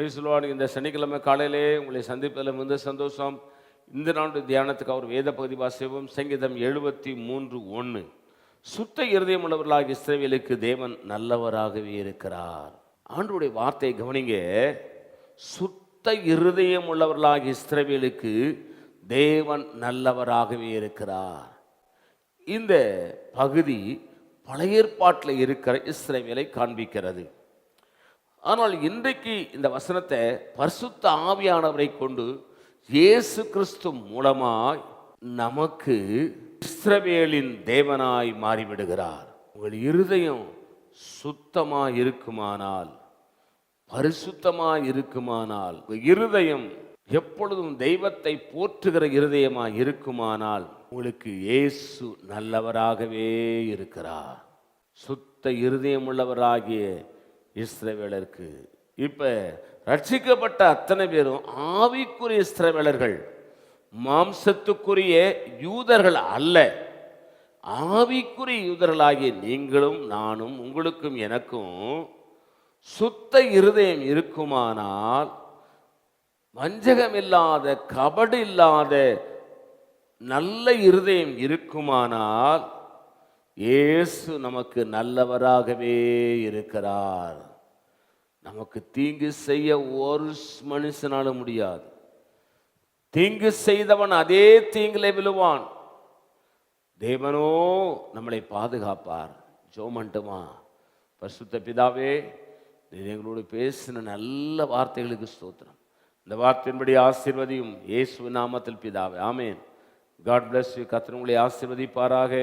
Praise the Lord. இந்த சனிக்கிழமை காலையிலே உங்களை சந்திப்பதில் மிகுந்த சந்தோஷம். இந்த நாளுடைய தியானத்துக்கு அவர் வேத பகுதி வாசிப்போம். சங்கீதம் 73:1. சுத்த இருதயம் உள்ளவர்களாக இஸ்ரவேலுக்கு தேவன் நல்லவராகவே இருக்கிறார். ஆண்டவருடைய வார்த்தையை கவனிங்க. சுத்த இருதயம் உள்ளவர்களாக இஸ்ரவேலுக்கு தேவன் நல்லவராகவே இருக்கிறார். இந்த பகுதி பழைய ஏற்பாட்டில் இருக்கிற இஸ்ரவேலை காண்பிக்கிறது. ஆனால் இன்றைக்கு இந்த வசனத்தை பரிசுத்த ஆவியானவரை கொண்டு இயேசு கிறிஸ்து மூலமாய் நமக்கு இஸ்ரவேலின் தேவனாய் மாறிவிடுகிறார். உங்கள் இருதயம் சுத்தமாய் இருக்குமானால், பரிசுத்தமாய் இருக்குமானால், இருதயம் எப்பொழுதும் தெய்வத்தை போற்றுகிற இருதயமாய் இருக்குமானால் உங்களுக்கு இயேசு நல்லவராகவே இருக்கிறார். சுத்த இருதயம் உள்ளவராகிய இஸ்ரவேலருக்கு இப்ப ரட்சிக்கப்பட்ட அத்தனை பேரும் ஆவிக்குரிய இஸ்ரவேலர்கள், மாம்சத்துக்குரிய யூதர்கள் அல்ல. ஆவிக்குரிய யூதர்களாகிய நீங்களும் நானும், உங்களுக்கும் எனக்கும் சுத்த இருதயம் இருக்குமானால், வஞ்சகம் இல்லாத, கபடு இல்லாத நல்ல இருதயம் இருக்குமானால் இயேசு நமக்கு நல்லவராகவே இருக்கிறார். நமக்கு தீங்கு செய்ய ஒரு மனுஷனாலும் முடியாது. தீங்கு செய்தவன் அதே தீங்கிலே விழுவான். தேவனோ நம்மளை பாதுகாப்பார். ஜெபமண்டுமா? பரிசுத்த பிதாவே, நீர் எங்களோடு பேசின நல்ல வார்த்தைகளுக்கு ஸ்தோத்திரம். இந்த வார்த்தையின்படி ஆசீர்வதியும் இயேசுவின் நாமத்தில் பிதாவே, ஆமென். God bless you. கர்த்தர் உங்களை ஆசீர்வதிப்பாராக.